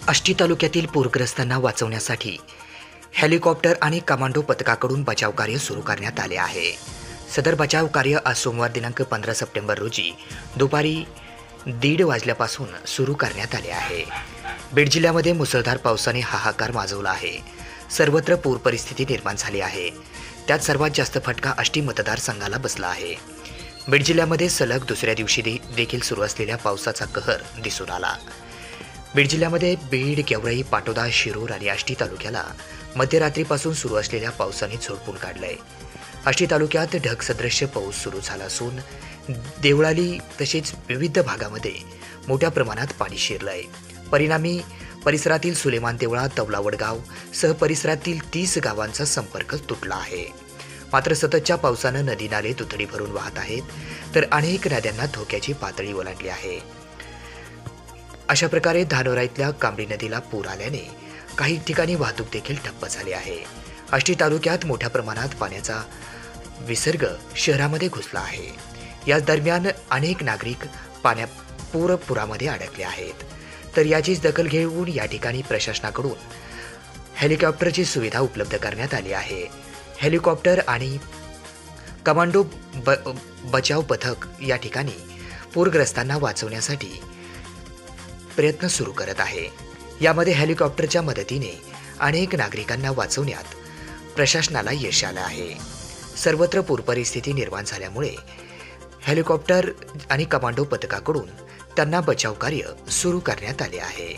आष्टी तालुक्यातील पूरग्रस्तांना वाचवण्यासाठी हेलिकॉप्टर आणि कमांडो पथकाकडून बचाव कार्य सुरू करण्यात आले आहे। सदर बचाव कार्य आज सोमवार दिनांक 15 सप्टेंबर रोजी दुपारी 1:30 वाजल्यापासून सुरू करण्यात आले आहे। बीड जिल्ह्यामध्ये मुसळधार पावसाने हाहाकार माजवला आहे। सर्वत्र पूर परिस्थिती निर्माण झाली आहे। त्यात सर्वात जास्त फटका आष्टी मतदारसंघाला बसला आहे। बीड जिल्ह्यामध्ये सलग दुसऱ्या दिवशी देखील सुरू असलेल्या पावसाचा कहर दिसून आला। बीड जिल्ह्यामध्ये बीड, गेवराई, पाटोदा, शिरूर आणि आष्टी तालुक्याला मध्यरात्रीपासून सुरू असलेल्या पावसाने झोडपून काढलंय। आष्टी तालुक्यात ढगसदृश्य पाऊस सुरू झाला असून देवळाली तसेच विविध भागामध्ये मोठ्या प्रमाणात पाणी शिरलंय। परिणामी परिसरातील सुलेमान देवळा, तवलावडगाव सह परिसरातील 30 गावांचा संपर्क तुटला आहे। मात्र सततच्या पावसानं नदी नाले दुथडी भरून वाहत आहेत, तर अनेक नद्यांना धोक्याची पातळी ओलांडली आहे। अशा प्रकारे धानोरा इथल्या कांबळी नदीला पूर आल्याने काही ठिकाणी वाहतूक देखील ठप्प झाली आहे। आष्टी तालुक्यात मोठ्या प्रमाणात पाण्याचा विसर्ग शहरामध्ये घुसला आहे। याच दरम्यान अनेक नागरिक पुरामध्ये अडकले आहेत, तर याचीच दखल घेऊन या ठिकाणी प्रशासनाकडून हेलिकॉप्टरची सुविधा उपलब्ध करण्यात आली आहे। हेलिकॉप्टर आणि कमांडो बचाव पथक या ठिकाणी पूरग्रस्तांना वाचवण्यासाठी प्रयत्न सुरू करत आहे। यामध्ये हेलिकॉप्टरच्या मदतीने अनेक नागरिकांना वाचवण्यात प्रशासनाला यश आलं आहे। सर्वत्र पूर परिस्थिती निर्माण झाल्यामुळे हेलिकॉप्टर आणि कमांडो पथकाकडून त्यांना बचाव कार्य सुरू करण्यात आले आहे।